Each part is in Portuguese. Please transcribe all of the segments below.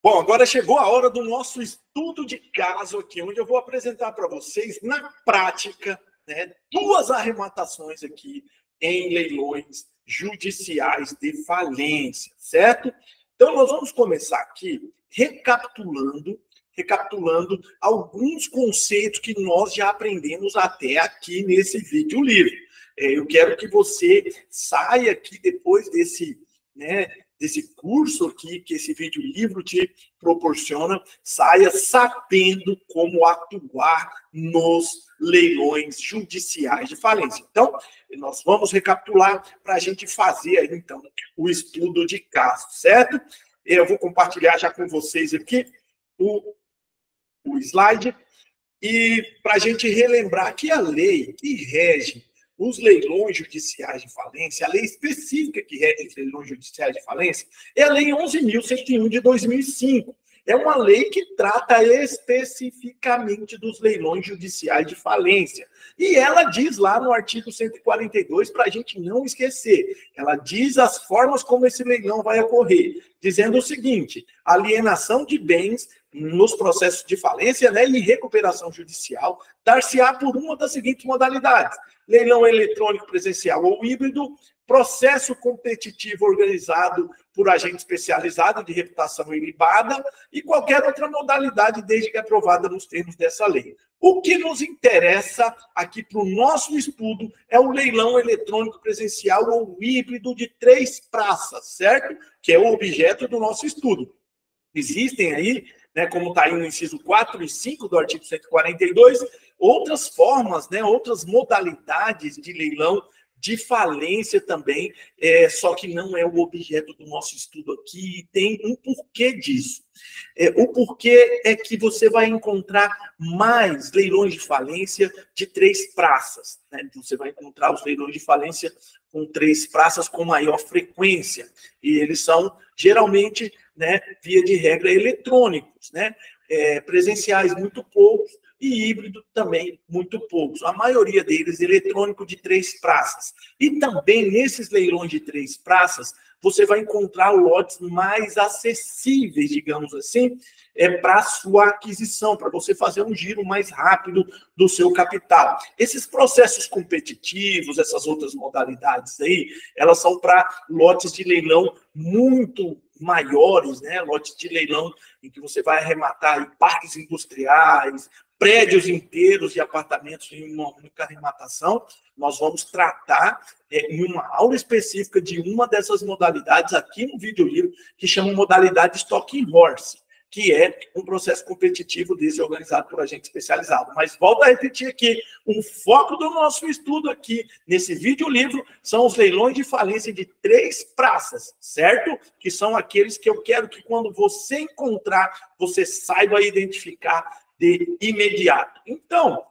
Bom, agora chegou a hora do nosso estudo de caso aqui, onde eu vou apresentar para vocês, na prática, né, duas arrematações aqui em leilões judiciais de falência, certo? Então, nós vamos começar aqui recapitulando alguns conceitos que nós já aprendemos até aqui nesse vídeo livre. Eu quero que você saia aqui depois desse curso aqui, que esse vídeo livro te proporciona, saia sabendo como atuar nos leilões judiciais de falência. Então, nós vamos recapitular para a gente fazer aí, então, o estudo de caso, certo? Eu vou compartilhar já com vocês aqui o slide, e para a gente relembrar que a lei que rege os leilões judiciais de falência, a lei específica que rege os leilões judiciais de falência, é a Lei 11.101 de 2005. É uma lei que trata especificamente dos leilões judiciais de falência. E ela diz lá no artigo 142, para a gente não esquecer, ela diz as formas como esse leilão vai ocorrer, dizendo o seguinte: alienação de bens nos processos de falência, né, e recuperação judicial, dar-se-á por uma das seguintes modalidades: leilão eletrônico presencial ou híbrido, processo competitivo organizado por agente especializado de reputação ilibada e qualquer outra modalidade, desde que aprovada nos termos dessa lei. O que nos interessa aqui para o nosso estudo é o leilão eletrônico presencial ou híbrido de 3 praças, certo? Que é o objeto do nosso estudo. Existem aí, né, como está aí no inciso 4 e 5 do artigo 142, outras formas, né, outras modalidades de leilão de falência também, só que não é o objeto do nosso estudo aqui, e tem um porquê disso. O porquê é que você vai encontrar mais leilões de falência de 3 praças, né? Você vai encontrar os leilões de falência com 3 praças com maior frequência, e eles são geralmente, né, via de regra, eletrônicos, né? Presenciais muito poucos, e híbrido também muito poucos. A maioria deles eletrônico de 3 praças. E também nesses leilões de 3 praças, você vai encontrar lotes mais acessíveis, digamos assim, para a sua aquisição, para você fazer um giro mais rápido do seu capital. Esses processos competitivos, essas outras modalidades aí, elas são para lotes de leilão muito maiores, né? Lotes de leilão em que você vai arrematar em parques industriais, prédios inteiros de apartamentos em uma única arrematação. Nós vamos tratar em uma aula específica de uma dessas modalidades aqui no vídeo livro, que chama modalidade Stalking Horse, que é um processo competitivo desse organizado por agente especializado. Mas volto a repetir aqui, o foco do nosso estudo aqui, nesse vídeo livro, são os leilões de falência de 3 praças, certo? Que são aqueles que eu quero que quando você encontrar, você saiba identificar de imediato. Então,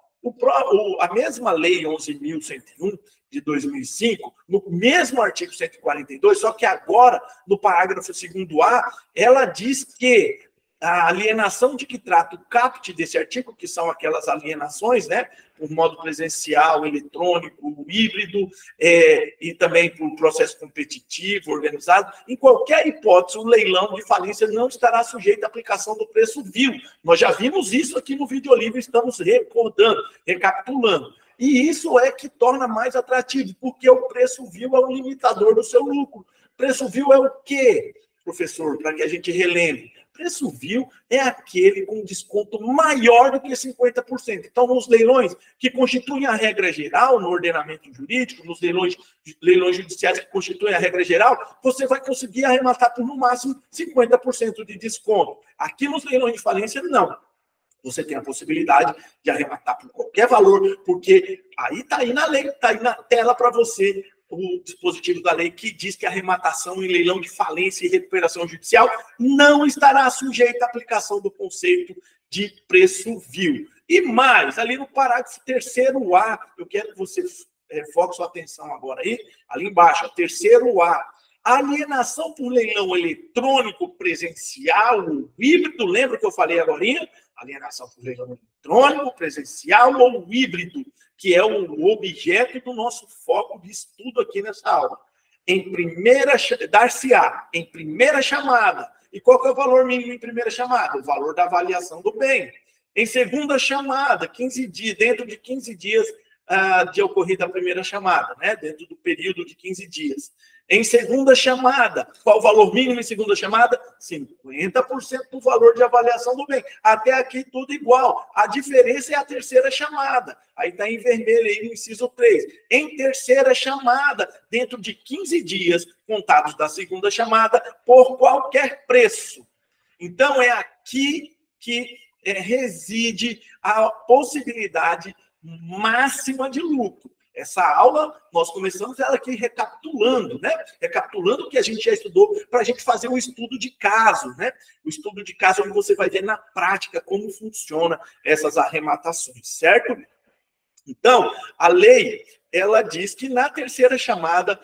a mesma lei 11.101 de 2005, no mesmo artigo 142, só que agora, no parágrafo 2º-A, ela diz que a alienação de que trata o caput desse artigo, que são aquelas alienações, né, por modo presencial, eletrônico, híbrido, e também por processo competitivo, organizado, em qualquer hipótese, o leilão de falência não estará sujeito à aplicação do preço vil. Nós já vimos isso aqui no vídeo livre, estamos recordando, recapitulando. E isso é que torna mais atrativo, porque o preço vil é o limitador do seu lucro. Preço vil é o quê, professor, para que a gente relembre? Preço vil é aquele com desconto maior do que 50%. Então, nos leilões que constituem a regra geral no ordenamento jurídico, nos leilões judiciais que constituem a regra geral, você vai conseguir arrematar por, no máximo, 50% de desconto. Aqui nos leilões de falência, não. Você tem a possibilidade de arrematar por qualquer valor, porque aí está aí na lei, está aí na tela para você, o dispositivo da lei que diz que a arrematação em leilão de falência e recuperação judicial não estará sujeita à aplicação do conceito de preço vil. E mais, ali no parágrafo 3º-A, eu quero que você foque sua atenção agora aí, ali embaixo, 3º-A. Alienação por leilão eletrônico presencial, híbrido, lembra que eu falei agora? Alienação por leilão eletrônico, presencial ou híbrido, que é o objeto do nosso foco de estudo aqui nessa aula. Dar-se-á, em primeira chamada, E qual que é o valor mínimo em primeira chamada? O valor da avaliação do bem. Em segunda chamada, 15 dias, dentro de 15 dias de ocorrida a primeira chamada, né? Dentro do período de 15 dias. Em segunda chamada, qual o valor mínimo em segunda chamada? 50% do valor de avaliação do bem. Até aqui tudo igual. A diferença é a terceira chamada. Aí está em vermelho aí no inciso 3. Em terceira chamada, dentro de 15 dias, contados da segunda chamada, por qualquer preço. Então, é aqui que reside a possibilidade máxima de lucro. Essa aula, nós começamos ela aqui recapitulando, né? Recapitulando o que a gente já estudou para a gente fazer um estudo de caso, né? O estudo de caso onde você vai ver na prática como funciona essas arrematações, certo? Então, a lei, ela diz que na terceira chamada,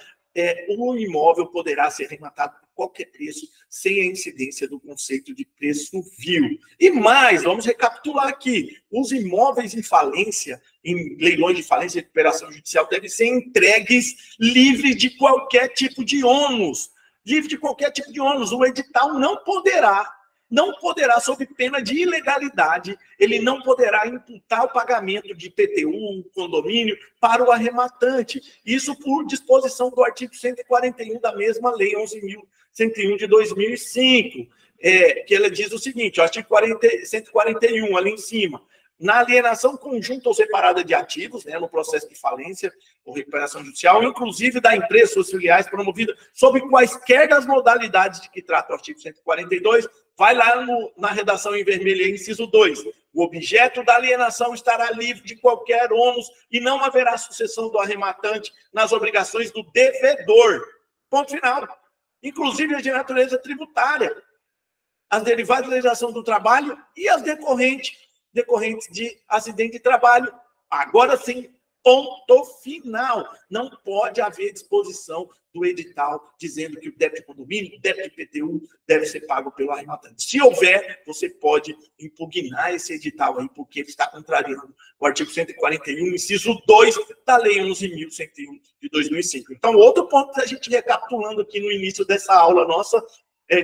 o imóvel poderá ser arrematado por qualquer preço, sem a incidência do conceito de preço vil. E mais, vamos recapitular aqui, os imóveis em falência, em leilões de falência e recuperação judicial, devem ser entregues livres de qualquer tipo de ônus. Livre de qualquer tipo de ônus. O edital não poderá, sob pena de ilegalidade, ele não poderá imputar o pagamento de IPTU, condomínio, para o arrematante. Isso por disposição do artigo 141 da mesma lei 11.101 de 2005, que ela diz o seguinte, o artigo 141, ali em cima, na alienação conjunta ou separada de ativos, né, no processo de falência ou recuperação judicial, inclusive da empresa, suas filiais promovida sob quaisquer das modalidades de que trata o artigo 142, vai lá na redação em vermelho, inciso 2. O objeto da alienação estará livre de qualquer ônus e não haverá sucessão do arrematante nas obrigações do devedor. Ponto final. Inclusive as de natureza tributária, as derivadas da legislação do trabalho e as decorrentes de acidente de trabalho. Agora sim, ponto final. Não pode haver disposição do edital dizendo que o débito de condomínio, o débito de IPTU deve ser pago pelo arrematante. Se houver, você pode impugnar esse edital aí, porque ele está contrariando o artigo 141, inciso 2 da Lei 11.101 de 2005. Então, outro ponto que a gente recapitulando aqui no início dessa aula nossa,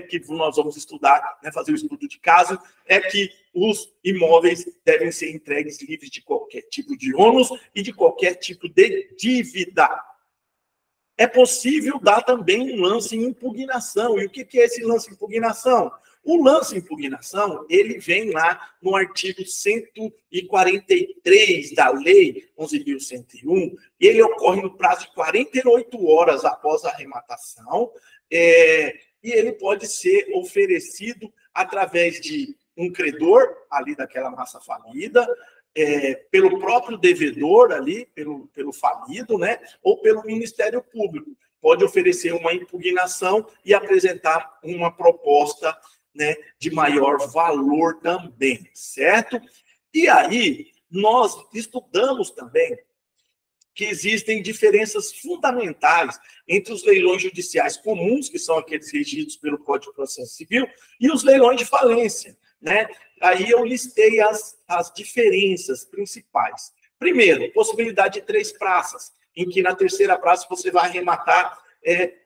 que nós vamos estudar, né, fazer o estudo de caso, é que os imóveis devem ser entregues livres de qualquer tipo de ônus e de qualquer tipo de dívida. É possível dar também um lance em impugnação. E o que é esse lance em impugnação? O lance em impugnação, ele vem lá no artigo 143 da Lei 11.101, e ele ocorre no prazo de 48 horas após a arrematação, e ele pode ser oferecido através de um credor, ali daquela massa falida, pelo próprio devedor ali, pelo falido, né? Ou pelo Ministério Público. Pode oferecer uma impugnação e apresentar uma proposta, né, de maior valor também, certo? E aí, nós estudamos também que existem diferenças fundamentais entre os leilões judiciais comuns, que são aqueles regidos pelo Código de Processo Civil, e os leilões de falência, né? Aí eu listei as diferenças principais. Primeiro, possibilidade de 3 praças, em que na terceira praça você vai arrematar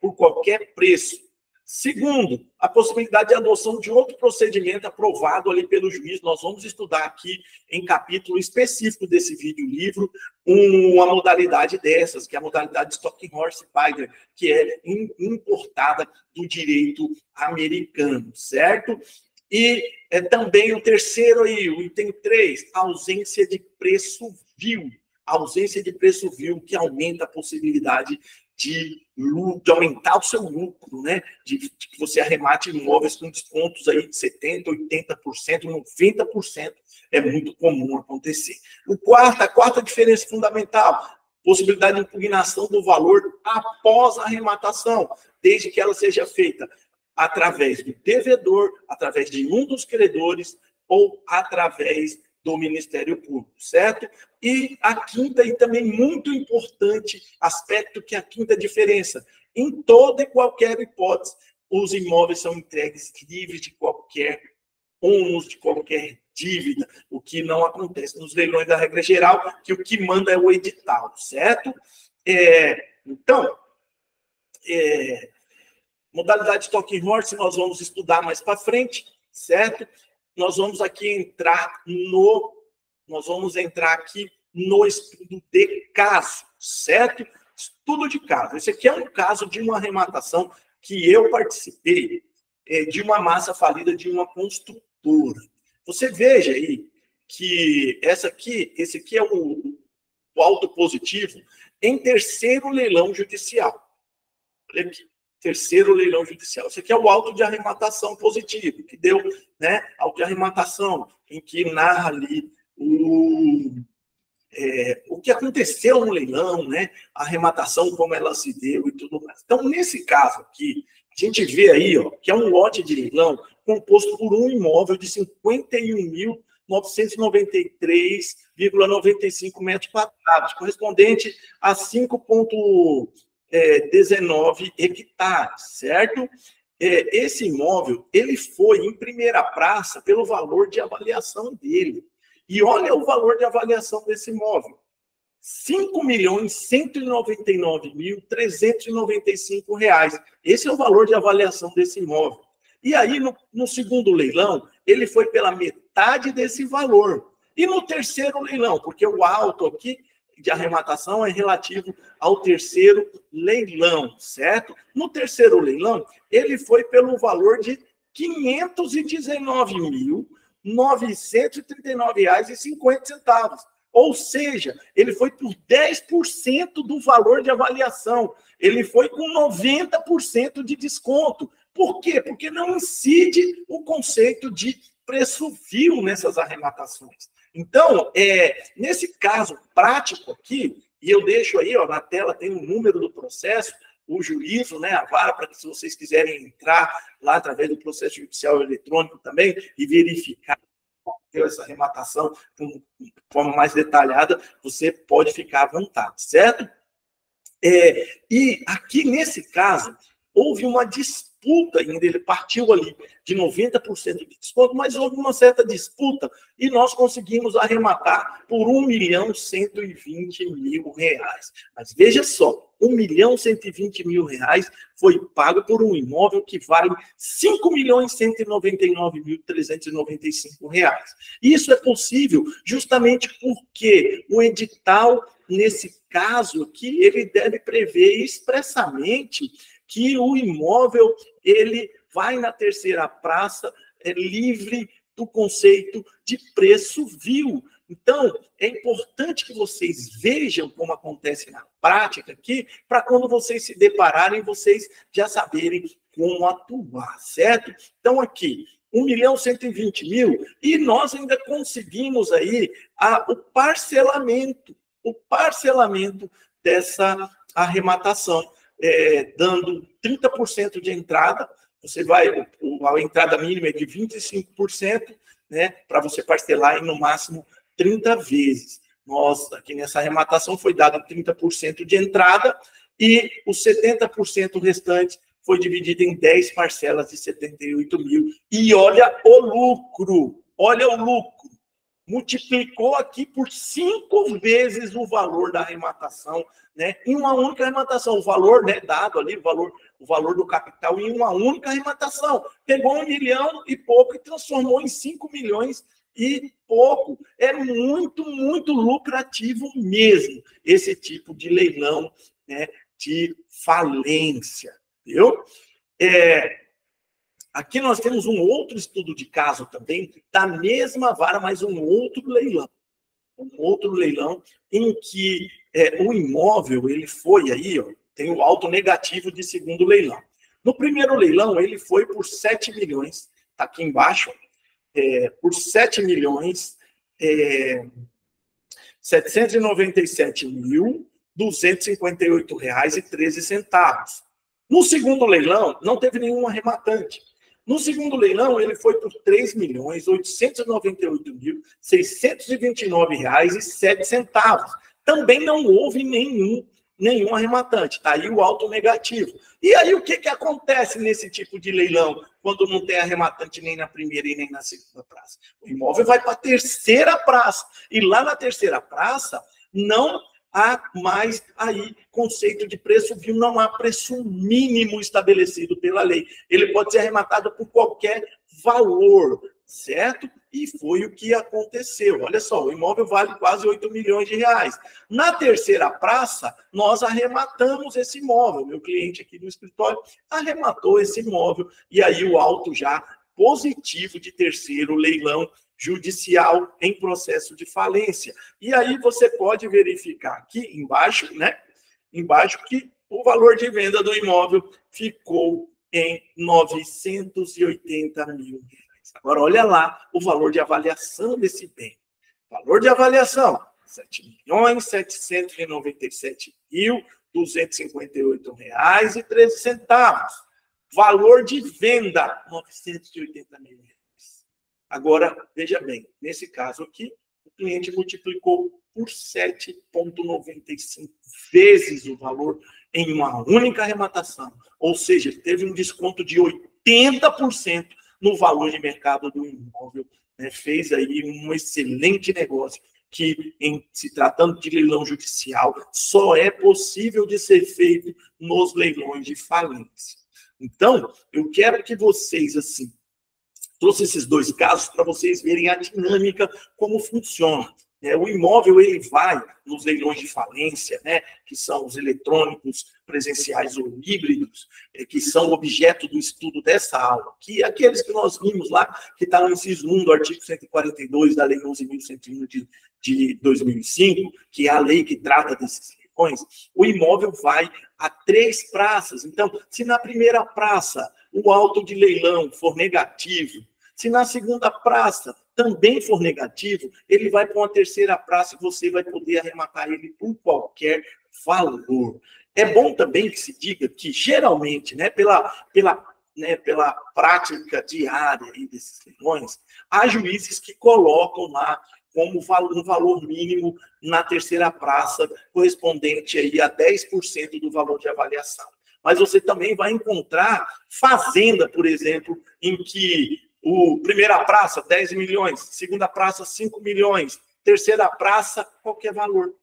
por qualquer preço. Segundo, a possibilidade de adoção de outro procedimento aprovado ali pelo juiz. Nós vamos estudar aqui em capítulo específico desse vídeo-livro uma modalidade dessas, que é a modalidade Stockhorse-Binder, que é importada do direito americano, certo? E também o terceiro aí, o item 3, ausência de preço vil. Ausência de preço vil, que aumenta a possibilidade de aumentar o seu lucro, né? De que você arremate imóveis com descontos aí de 70%, 80%, 90%. É muito comum acontecer. A quarta diferença fundamental, possibilidade de impugnação do valor após a arrematação, desde que ela seja feita através do devedor, através de um dos credores ou através do Ministério Público, certo? E a quinta, e também muito importante aspecto, que é a quinta diferença. Em toda e qualquer hipótese, os imóveis são entregues livres de qualquer ônus, de qualquer dívida, o que não acontece nos leilões da regra geral, que o que manda é o edital, certo? Então, Modalidade Stocking Horse nós vamos estudar mais para frente, certo? Nós vamos entrar aqui no estudo de caso, certo? Estudo de caso. Esse aqui é um caso de uma arrematação que eu participei de uma massa falida de uma construtora. Você veja aí que esse aqui é o auto positivo em terceiro leilão judicial. Olha aqui, terceiro leilão judicial. Esse aqui é o auto de arrematação positivo, que deu, né, auto de arrematação, em que narra ali o que aconteceu no leilão, né, a arrematação, como ela se deu e tudo mais. Então, nesse caso aqui, a gente vê aí, ó, que é um lote de leilão composto por um imóvel de 51.993,95 metros quadrados, correspondente a 5,19 hectares, certo? Esse imóvel, ele foi em primeira praça pelo valor de avaliação dele. E olha o valor de avaliação desse imóvel. R$ 5.199.395. Esse é o valor de avaliação desse imóvel. E aí, no segundo leilão, ele foi pela metade desse valor. E no terceiro leilão, porque o auto aqui de arrematação é relativo ao terceiro leilão, certo? No terceiro leilão, ele foi pelo valor de R$ 519.939,50. Ou seja, ele foi por 10% do valor de avaliação. Ele foi com 90% de desconto. Por quê? Porque não incide o conceito de preço vil nessas arrematações. Então, nesse caso prático aqui, e eu deixo aí, ó, na tela tem o número do processo, o juízo, né, a vara, para que se vocês quiserem entrar lá através do processo judicial eletrônico também e verificar essa arrematação de forma mais detalhada, você pode ficar à vontade, certo? E aqui, nesse caso, houve uma disputa ainda, ele partiu ali de 90% de desconto, mas houve uma certa disputa e nós conseguimos arrematar por R$ 1.120.000. Mas veja só, R$ 1.120.000 foi pago por um imóvel que vale R$ 5.199.395. Isso é possível justamente porque o edital, nesse caso aqui, ele deve prever expressamente que o imóvel ele vai na terceira praça livre do conceito de preço vil. Então, é importante que vocês vejam como acontece na prática aqui, para quando vocês se depararem, vocês já saberem como atuar, certo? Então, aqui, R$ 1.120.000, e nós ainda conseguimos aí o parcelamento dessa arrematação. Dando 30% de entrada, você vai, a entrada mínima é de 25%, né, para você parcelar em no máximo 30 vezes. Nós, aqui nessa arrematação, foi dado 30% de entrada e os 70% restante foi dividido em 10 parcelas de 78 mil. E olha o lucro, multiplicou aqui por 5 vezes o valor da arrematação, né? Em uma única arrematação, o valor, né, dado ali, o valor do capital em uma única arrematação. Pegou 1 milhão e pouco e transformou em 5 milhões e pouco. É muito, muito lucrativo mesmo esse tipo de leilão, né, de falência, viu? Aqui nós temos um outro estudo de caso também, da mesma vara, mas um outro leilão. Um outro leilão em que o imóvel, ele foi aí, ó, tem o auto negativo de segundo leilão. No primeiro leilão, ele foi por 7 milhões, está aqui embaixo, por 7.797.258,13. No segundo leilão, não teve nenhum arrematante. No segundo leilão, ele foi por R$ 3.898.629,07. Também não houve nenhum arrematante. Está aí o auto negativo. E aí, o que acontece nesse tipo de leilão, quando não tem arrematante nem na primeira e nem na segunda praça? O imóvel vai para a terceira praça. E lá na terceira praça, não há mais aí conceito de preço vil, não há preço mínimo estabelecido pela lei. Ele pode ser arrematado por qualquer valor, certo? E foi o que aconteceu. Olha só, o imóvel vale quase 8 milhões de reais. Na terceira praça, nós arrematamos esse imóvel. Meu cliente aqui no escritório arrematou esse imóvel, e aí o auto já positivo de terceiro leilão judicial em processo de falência. E aí você pode verificar aqui embaixo, né? Embaixo que o valor de venda do imóvel ficou em 980 mil reais. Agora, olha lá o valor de avaliação desse bem. Valor de avaliação, R$ 7.797.258,13. Valor de venda, R$ 980 mil reais. Agora, veja bem, nesse caso aqui, o cliente multiplicou por 7,95 vezes o valor em uma única arrematação. Ou seja, teve um desconto de 80% no valor de mercado do imóvel. Né? Fez aí um excelente negócio que, em se tratando de leilão judicial, só é possível de ser feito nos leilões de falência. Então, eu quero que vocês, assim, trouxe esses dois casos para vocês verem a dinâmica, como funciona. O imóvel, ele vai nos leilões de falência, né, que são os eletrônicos, presenciais ou híbridos, que são objeto do estudo dessa aula, que aqueles que nós vimos lá, que está no inciso 1 do artigo 142 da Lei 11.101 de 2005, que é a lei que trata desses leilões, o imóvel vai a 3 praças. Então, se na primeira praça o auto de leilão for negativo, se na segunda praça também for negativo, ele vai para uma terceira praça e você vai poder arrematar ele por qualquer valor. É bom também que se diga que, geralmente, né, pela prática diária aí desses leilões, há juízes que colocam lá como um valor mínimo na terceira praça, correspondente aí a 10% do valor de avaliação. Mas você também vai encontrar fazenda, por exemplo, em que primeira praça, 10 milhões, segunda praça, 5 milhões, terceira praça, qualquer valor.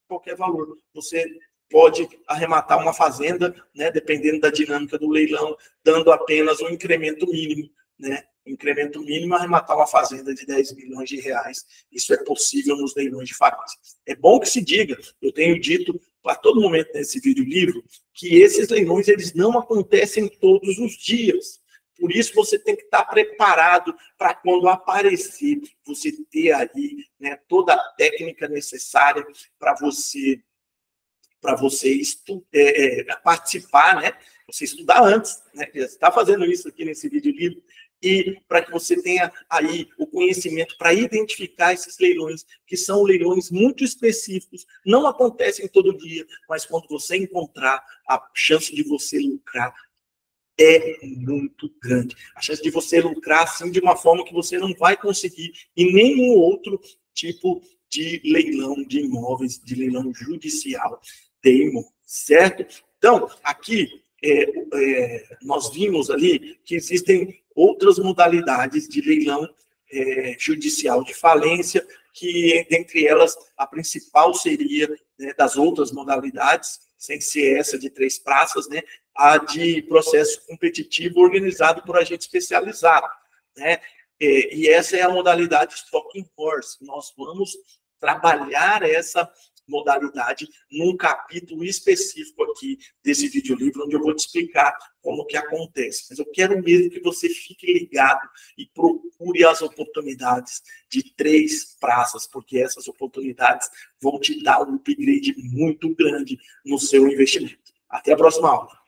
Qualquer valor. Você pode arrematar uma fazenda, né, dependendo da dinâmica do leilão, dando apenas um incremento mínimo, né? Incremento mínimo, arrematar uma fazenda de 10 milhões de reais. Isso é possível nos leilões de falência. É bom que se diga, eu tenho dito a todo momento nesse vídeo livro, que esses leilões eles não acontecem todos os dias. Por isso, você tem que estar preparado para, quando aparecer, você ter aí, né, toda a técnica necessária para você participar, né? Você estudar antes, né? Você está fazendo isso aqui nesse vídeo livro, e para que você tenha aí o conhecimento para identificar esses leilões, que são leilões muito específicos, não acontecem todo dia, mas quando você encontrar, a chance de você lucrar é muito grande. A chance de você lucrar, assim, de uma forma que você não vai conseguir em nenhum outro tipo de leilão de imóveis, de leilão judicial de imóveis, certo? Então, aqui, nós vimos ali que existem outras modalidades de leilão judicial de falência, que, dentre elas, a principal seria, né, das outras modalidades, sem ser essa de 3 praças, né, a de processo competitivo organizado por agente especializado, né? E essa é a modalidade Stalking Horse. Nós vamos trabalhar essa modalidade num capítulo específico aqui desse videolivro, onde eu vou te explicar como que acontece. Mas eu quero mesmo que você fique ligado e procure as oportunidades de 3 praças, porque essas oportunidades vão te dar um upgrade muito grande no seu investimento. Até a próxima aula.